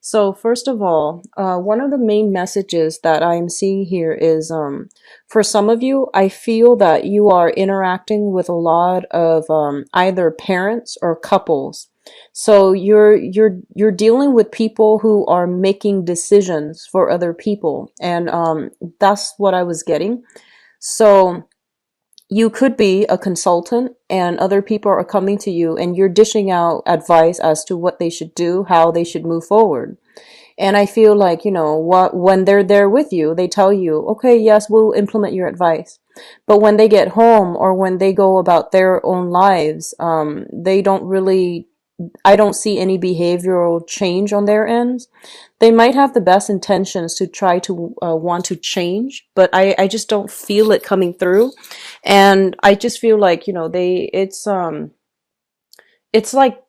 So first of all, one of the main messages that I'm seeing here is, for some of you, I feel that you are interacting with a lot of either parents or couples. So you're dealing with people who are making decisions for other people, and that's what I was getting. So you could be a consultant and other people are coming to you and you're dishing out advice as to what they should do, how they should move forward. And I feel like, when they're there with you, they tell you, okay, yes, we'll implement your advice. But when they get home or when they go about their own lives, they don't really, I don't see any behavioral change on their ends. They might have the best intentions to try to want to change, but I just don't feel it coming through. And I just feel like, it's like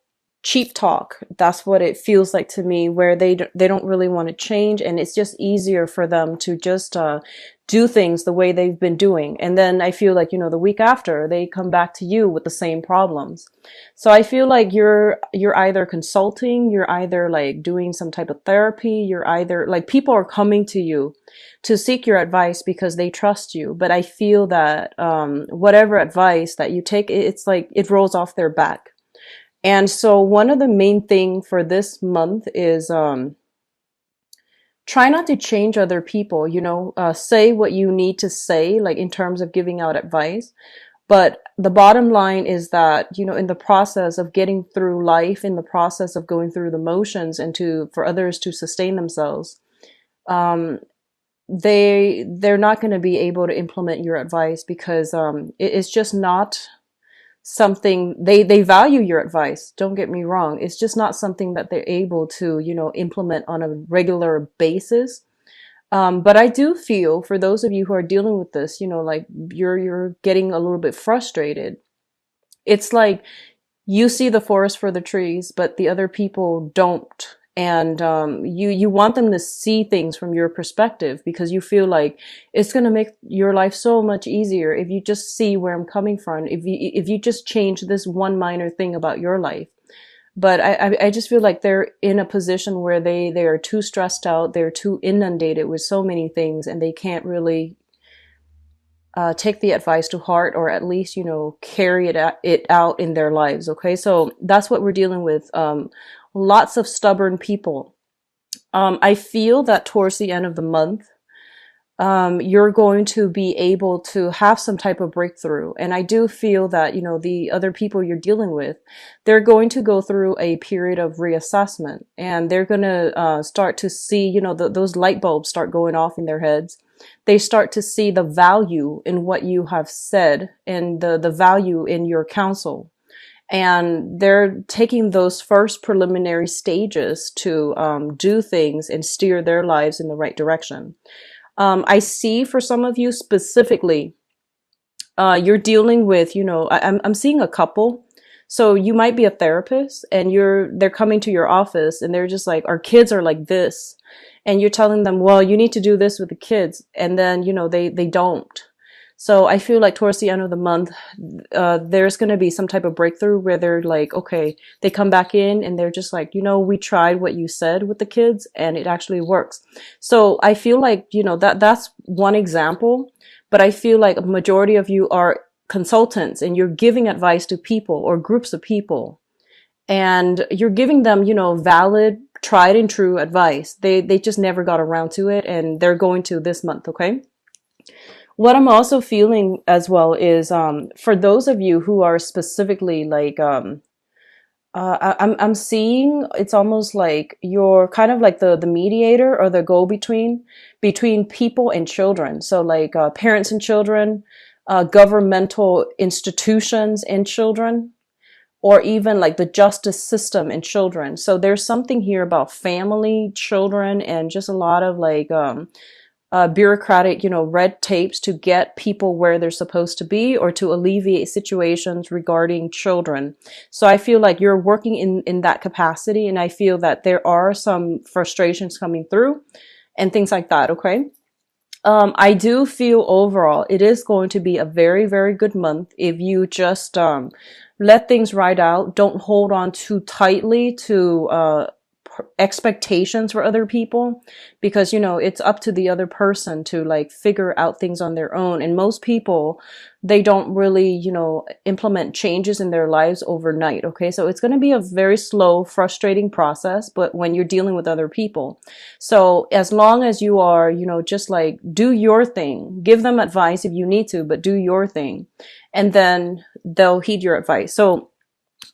cheap talk. That's what it feels like to me, where they don't really want to change, and it's just easier for them to just do things the way they've been doing. And then I feel like, the week after, they come back to you with the same problems. So I feel like you're either consulting, you're either like doing some type of therapy, you're either like people are coming to you to seek your advice because they trust you. But I feel that whatever advice that you take, it's like it rolls off their back. And so one of the main thing for this month is try not to change other people, say what you need to say, like in terms of giving out advice. But the bottom line is that, in the process of getting through life, in the process of going through the motions and for others to sustain themselves, um, they're not going to be able to implement your advice because it's just not something they value your advice. Don't get me wrong. It's just not something that they're able to, implement on a regular basis. But I do feel for those of you who are dealing with this, like you're getting a little bit frustrated. It's like you see the forest for the trees, but the other people don't. And you want them to see things from your perspective because you feel like it's going to make your life so much easier if you just see where I'm coming from. If you just change this one minor thing about your life. But I just feel like they're in a position where they are too stressed out, they're too inundated with so many things, and they can't really take the advice to heart, or at least, carry it out in their lives. Okay, so that's what we're dealing with. Lots of stubborn people. I feel that towards the end of the month, you're going to be able to have some type of breakthrough. And I do feel that, the other people you're dealing with, they're going to go through a period of reassessment, and they're going to start to see, those light bulbs start going off in their heads. They start to see the value in what you have said and the value in your counsel. And they're taking those first preliminary stages to do things and steer their lives in the right direction. I see for some of you specifically, you're dealing with, I'm seeing a couple. So you might be a therapist and they're coming to your office and they're just like, our kids are like this. And you're telling them, well, you need to do this with the kids. And then, they don't. So I feel like towards the end of the month, there's going to be some type of breakthrough where they're like, okay, they come back in and they're just like, we tried what you said with the kids and it actually works. So I feel like, that's one example, but I feel like a majority of you are consultants and you're giving advice to people or groups of people, and you're giving them, valid, tried and true advice. They just never got around to it, and they're going to this month. Okay. What I'm also feeling as well is, for those of you who are specifically like, I'm seeing it's almost like you're kind of like the mediator or the between people and children. So like parents and children, governmental institutions and children, or even like the justice system and children. So there's something here about family, children, and just a lot of like bureaucratic, red tapes to get people where they're supposed to be or to alleviate situations regarding children. So I feel like you're working in that capacity, and I feel that there are some frustrations coming through and things like that. Okay. I do feel overall it is going to be a very, very good month if you just let things ride out. Don't hold on too tightly to expectations for other people, because it's up to the other person to like figure out things on their own. And most people, they don't really implement changes in their lives overnight. Okay, so it's going to be a very slow, frustrating process, but when you're dealing with other people. So as long as you are just like do your thing, give them advice if you need to, but do your thing, and then they'll heed your advice. So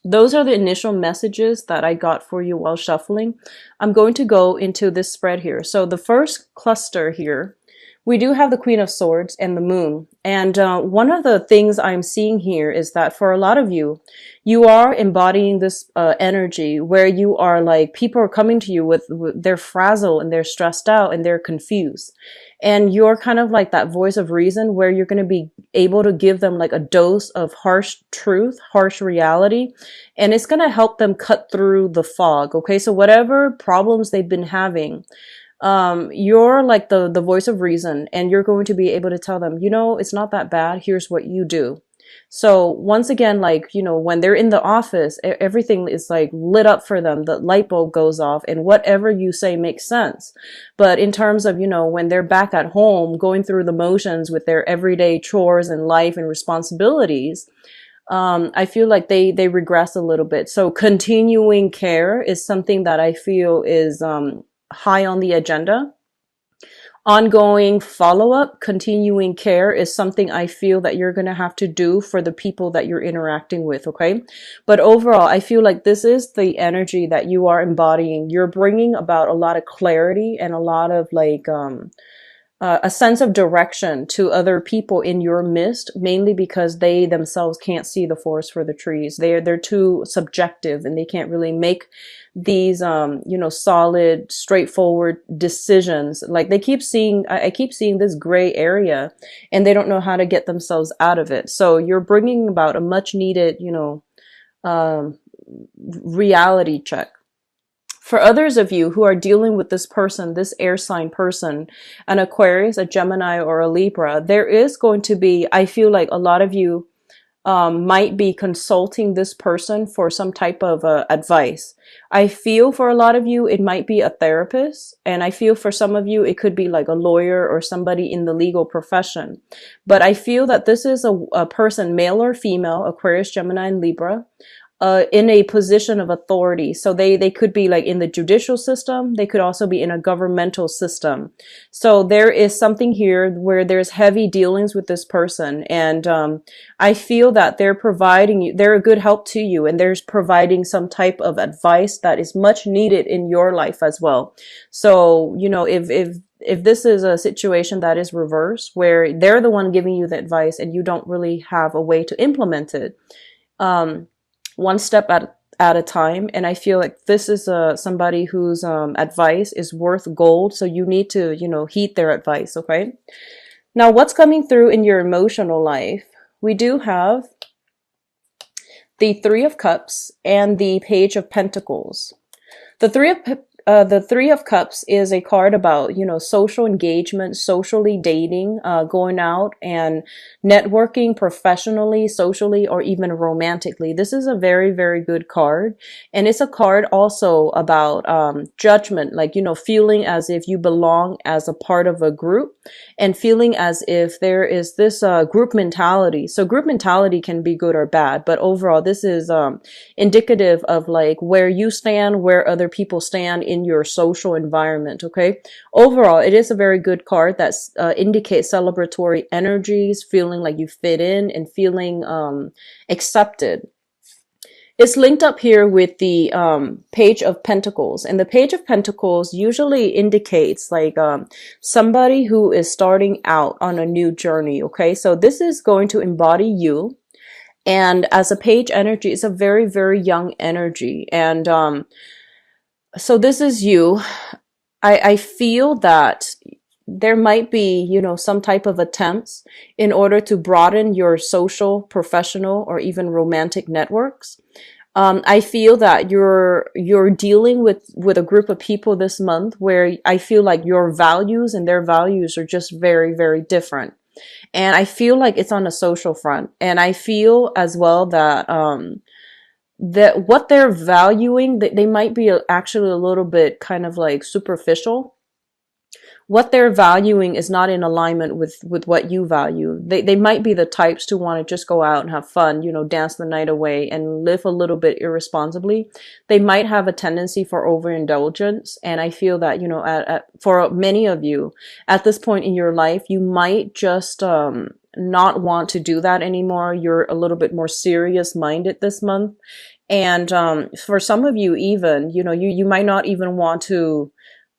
those are the initial messages that I got for you while shuffling. I'm going to go into this spread here. So the first cluster here, we do have the Queen of Swords and the Moon. And one of the things I'm seeing here is that for a lot of you, you are embodying this energy where you are like, people are coming to you with they're frazzled and they're stressed out and they're confused. And you're kind of like that voice of reason where you're going to be able to give them like a dose of harsh truth, harsh reality, and it's going to help them cut through the fog. Okay, so whatever problems they've been having, you're like the voice of reason, and you're going to be able to tell them, it's not that bad. Here's what you do. So once again, like, when they're in the office, everything is like lit up for them. The light bulb goes off and whatever you say makes sense. But in terms of, when they're back at home, going through the motions with their everyday chores and life and responsibilities, I feel like they regress a little bit. So continuing care is something that I feel is, high on the agenda. Ongoing follow-up, continuing care is something I feel that you're going to have to do for the people that you're interacting with, okay? But overall, I feel like this is the energy that you are embodying. You're bringing about a lot of clarity and a lot of like a sense of direction to other people in your midst, mainly because they themselves can't see the forest for the trees. They're too subjective and they can't really make these solid, straightforward decisions. Like I keep seeing this gray area and they don't know how to get themselves out of it. So you're bringing about a much needed reality check. For others of you who are dealing with this person, this air sign person, an Aquarius, a Gemini, or a Libra, there is going to be, I feel like a lot of you might be consulting this person for some type of advice. I feel for a lot of you, it might be a therapist. And I feel for some of you, it could be like a lawyer or somebody in the legal profession. But I feel that this is a person, male or female, Aquarius, Gemini, and Libra, in a position of authority. So they could be like in the judicial system. They could also be in a governmental system. So there is something here where there's heavy dealings with this person. And I feel that they're providing you, they're a good help to you, and they're providing some type of advice that is much needed in your life as well. So, if this is a situation that is reversed, where they're the one giving you the advice and you don't really have a way to implement it, one step at a time. And I feel like this is somebody whose advice is worth gold. So you need to, heed their advice. Okay. Now, what's coming through in your emotional life? We do have the Three of Cups and the Page of Pentacles. The Three of Cups is a card about, social engagement, socially dating, going out and networking professionally, socially, or even romantically. This is a very, very good card. And it's a card also about judgment, like, feeling as if you belong as a part of a group and feeling as if there is this group mentality. So group mentality can be good or bad, but overall, this is indicative of like where you stand, where other people stand in your social environment. Okay. Overall, it is a very good card that indicates celebratory energies, feeling like you fit in and feeling accepted. It's linked up here with the Page of Pentacles, and the Page of Pentacles usually indicates like somebody who is starting out on a new journey. Okay, so this is going to embody you. And as a page energy, it's a very, very young energy. And so this is you. I feel that there might be, some type of attempts in order to broaden your social, professional, or even romantic networks. I feel that you're dealing with a group of people this month where I feel like your values and their values are just very, very different. And I feel like it's on a social front. And I feel as well that that what they're valuing, they might be actually a little bit kind of like superficial. What they're valuing is not in alignment with what you value. They might be the types to want to just go out and have fun, you know, dance the night away and live a little bit irresponsibly. They might have a tendency for overindulgence, and I feel that, you know, for many of you at this point in your life, you might just not want to do that anymore. You're a little bit more serious minded this month. And for some of you, even, you know, you might not even want to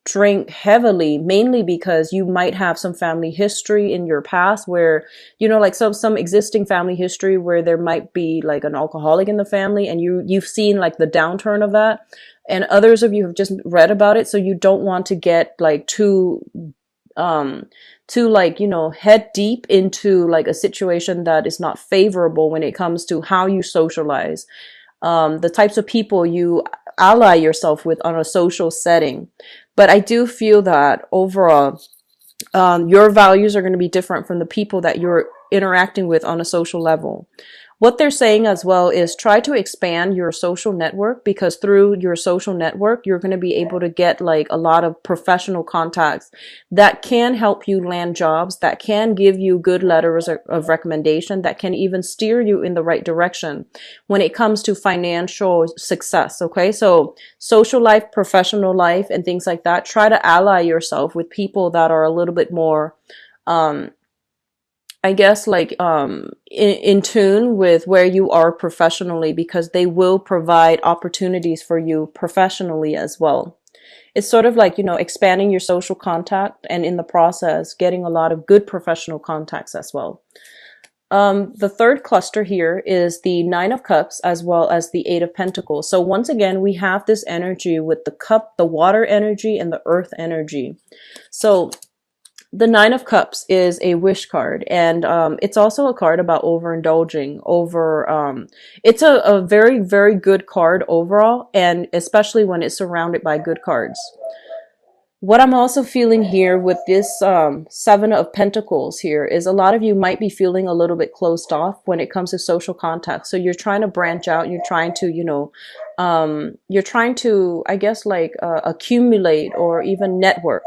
drink heavily, mainly because you might have some family history in your past where, you know, like some existing family history where there might be like an alcoholic in the family, and you've seen like the downturn of that, and others of you have just read about it, so you don't want to get like too like, you know, head deep into like a situation that is not favorable when it comes to how you socialize, the types of people you ally yourself with on a social setting. But I do feel that overall, your values are going to be different from the people that you're interacting with on a social level. What they're saying as well is try to expand your social network, because through your social network, you're going to be able to get like a lot of professional contacts that can help you land jobs, that can give you good letters of recommendation, that can even steer you in the right direction when it comes to financial success. Okay. So social life, professional life, and things like that, try to ally yourself with people that are a little bit more, I guess like in tune with where you are professionally, because they will provide opportunities for you professionally as well. It's sort of like, you know, expanding your social contact, and in the process getting a lot of good professional contacts as well. The third cluster here is the Nine of Cups as well as the Eight of Pentacles. So once again, we have this energy with the cup, the water energy, and the earth energy. So the Nine of Cups is a wish card, and it's also a card about overindulging over, it's a very, very good card overall, and especially when it's surrounded by good cards. What I'm also feeling here with this Seven of Pentacles here is a lot of you might be feeling a little bit closed off when it comes to social contact. So you're trying to branch out, you're trying to, you know, you're trying to, I guess, like accumulate or even network.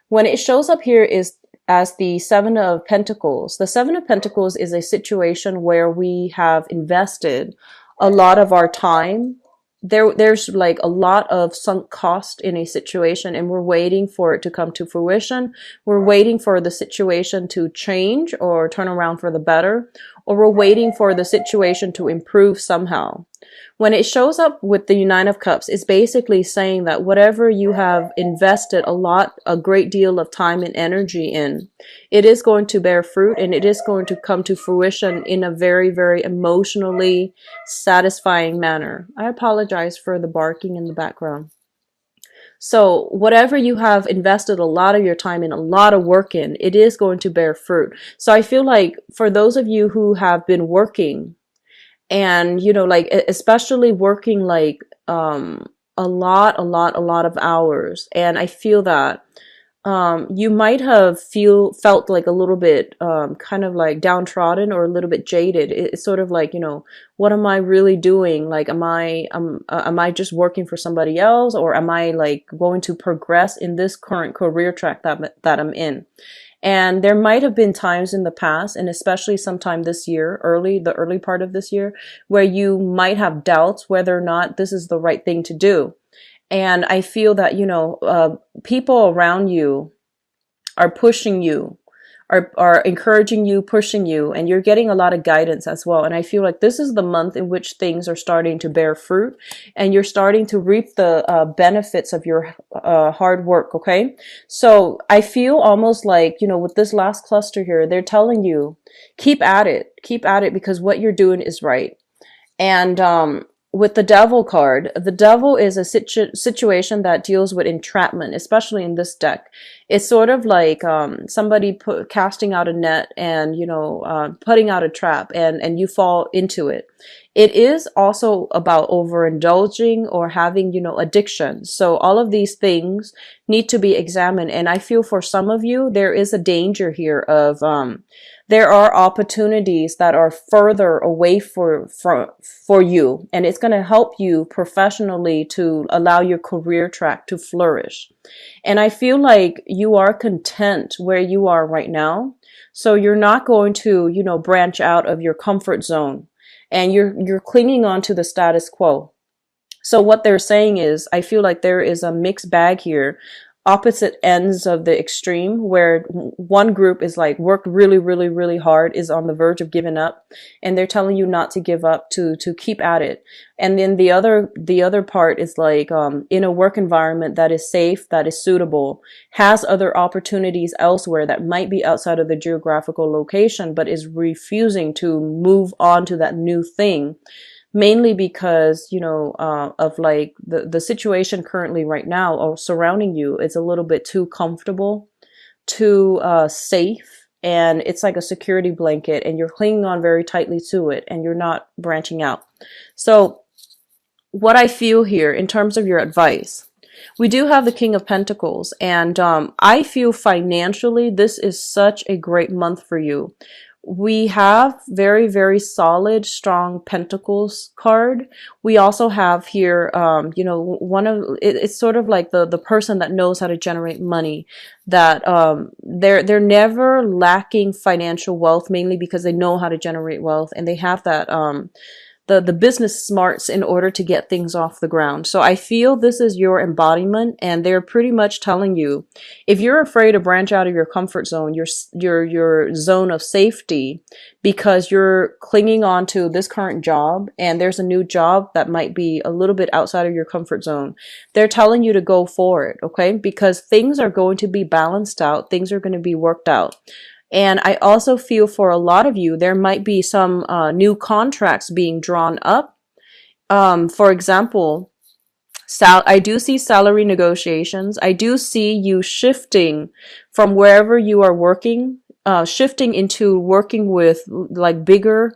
When it shows up here is as the Seven of Pentacles. The Seven of Pentacles is a situation where we have invested a lot of our time. There's like a lot of sunk cost in a situation, and we're waiting for it to come to fruition. We're waiting for the situation to change or turn around for the better, or we're waiting for the situation to improve somehow. When it shows up with the Nine of Cups, it's basically saying that whatever you have invested a great deal of time and energy in, it is going to bear fruit, and it is going to come to fruition in a very, very emotionally satisfying manner. I apologize for the barking in the background. So whatever you have invested a lot of your time in, a lot of work in, it is going to bear fruit. So I feel like for those of you who have been working, and, you know, like, especially working like, a lot of hours. And I feel that, you might have felt like a little bit, kind of like downtrodden or a little bit jaded. It's sort of like, you know, what am I really doing? Like, am I just working for somebody else, or am I like going to progress in this current career track that I'm in? And there might have been times in the past, and especially sometime this year, the early part of this year, where you might have doubts whether or not this is the right thing to do. And I feel that, you know, people around you are pushing you, are encouraging you, pushing you, and you're getting a lot of guidance as well. And I feel like this is the month in which things are starting to bear fruit, and you're starting to reap the benefits of your hard work. Okay. So I feel almost like, you know, with this last cluster here, they're telling you, keep at it, because what you're doing is right. And, with the Devil card, the Devil is a situation that deals with entrapment, especially in this deck. It's sort of like somebody casting out a net and, putting out a trap, and you fall into it. It is also about overindulging or having, addiction. So all of these things need to be examined. And I feel for some of you, there is a danger here of, there are opportunities that are further away for you, and it's going to help you professionally to allow your career track to flourish. And I feel like you are content where you are right now. So you're not going to, branch out of your comfort zone, and you're clinging on to the status quo. So what they're saying is, I feel like there is a mixed bag here, opposite ends of the extreme, where one group is like worked really, really, really hard, is on the verge of giving up, and they're telling you not to give up, to keep at it. And then the other part is like, in a work environment that is safe, that is suitable, has other opportunities elsewhere that might be outside of the geographical location, but is refusing to move on to that new thing, mainly because, of like the situation currently right now or surrounding you is a little bit too comfortable, too safe, and it's like a security blanket, and you're clinging on very tightly to it, and you're not branching out. So what I feel here in terms of your advice, we do have the King of Pentacles, and I feel financially this is such a great month for you. We have very, very solid, strong Pentacles card. We also have here, it's sort of like the person that knows how to generate money, that they're never lacking financial wealth, mainly because they know how to generate wealth, and they have that the business smarts in order to get things off the ground. So I feel this is your embodiment, and they're pretty much telling you, if you're afraid to branch out of your comfort zone, your zone of safety, because you're clinging on to this current job, and there's a new job that might be a little bit outside of your comfort zone, they're telling you to go for it, okay? Because things are going to be balanced out, things are going to be worked out. And I also feel for a lot of you, there might be some new contracts being drawn up. For example, I do see salary negotiations. I do see you shifting from wherever you are working, shifting into working with like bigger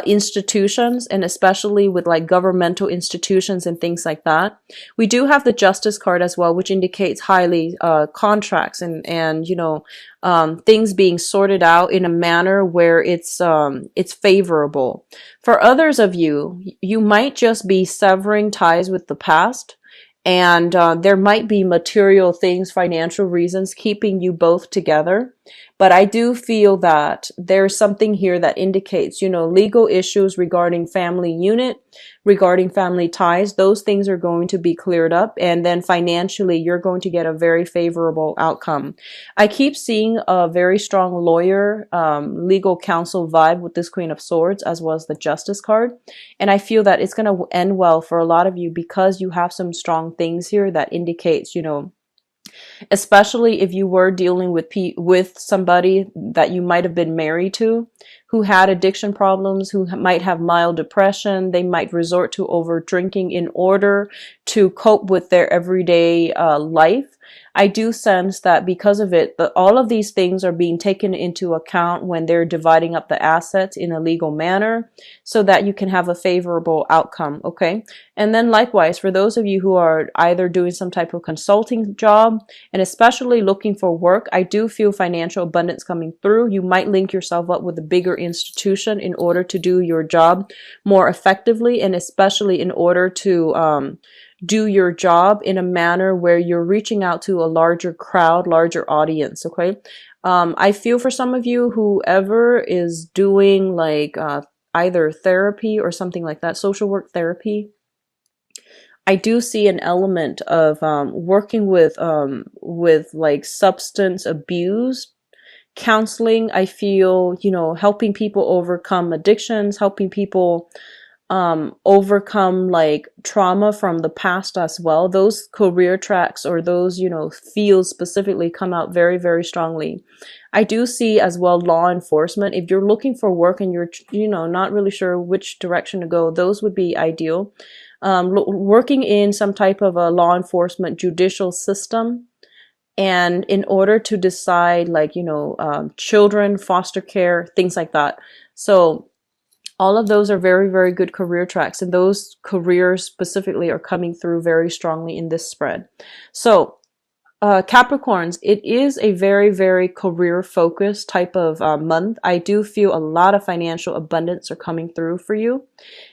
institutions, and especially with like governmental institutions and things like that. We do have the Justice card as well, which indicates highly contracts and things being sorted out in a manner where it's favorable. For others of you, you might just be severing ties with the past. And there might be material things, financial reasons keeping you both together. But I do feel that there's something here that indicates, legal issues regarding family unit, regarding family ties. Those things are going to be cleared up. And then financially, you're going to get a very favorable outcome. I keep seeing a very strong lawyer, legal counsel vibe with this Queen of Swords, as well as the Justice card. And I feel that it's going to end well for a lot of you, because you have some strong things here that indicates, especially if you were dealing with somebody that you might have been married to, who had addiction problems, who might have mild depression. They might resort to over drinking in order to cope with their everyday life. I do sense that because of it, all of these things are being taken into account when they're dividing up the assets in a legal manner, so that you can have a favorable outcome, okay? And then likewise, for those of you who are either doing some type of consulting job, and especially looking for work, I do feel financial abundance coming through. You might link yourself up with a bigger institution in order to do your job more effectively, and especially in order to do your job in a manner where you're reaching out to a larger crowd, larger audience, okay? I feel for some of you, whoever is doing like either therapy or something like that, social work therapy, I do see an element of working with like substance abuse counseling. I feel, helping people overcome addictions, helping people overcome like trauma from the past as well. Those career tracks or those, fields specifically come out very, very strongly. I do see as well law enforcement. If you're looking for work and you're, not really sure which direction to go, those would be ideal. Working in some type of a law enforcement judicial system And in order to decide, like, children, foster care, things like that. So all of those are very, very good career tracks. And those careers specifically are coming through very strongly in this spread. So Capricorns, it is a very, very career focused type of month. I do feel a lot of financial abundance are coming through for you.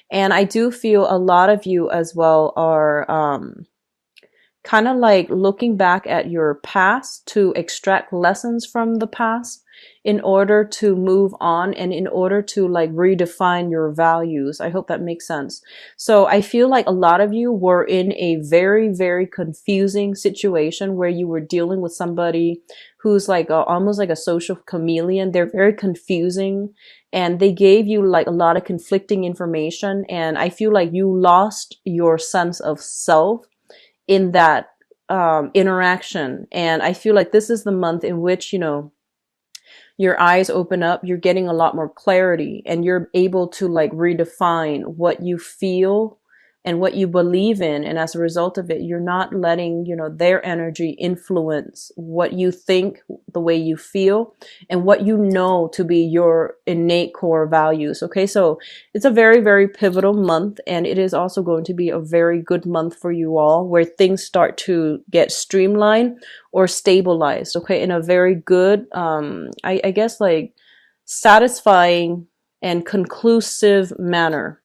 And I do feel a lot of you as well are kind of like looking back at your past to extract lessons from the past in order to move on and in order to like redefine your values. I hope that makes sense. So I feel like a lot of you were in a very, very confusing situation where you were dealing with somebody who's like almost like a social chameleon. They're very confusing and they gave you like a lot of conflicting information. And I feel like you lost your sense of self in that interaction. And I feel like this is the month in which, your eyes open up, you're getting a lot more clarity and you're able to like redefine what you feel and what you believe in. And as a result of it, you're not letting, their energy influence what you think, the way you feel, and what you know to be your innate core values. Okay. So it's a very, very pivotal month. And it is also going to be a very good month for you all where things start to get streamlined or stabilized. Okay. In a very good, I guess like satisfying and conclusive manner.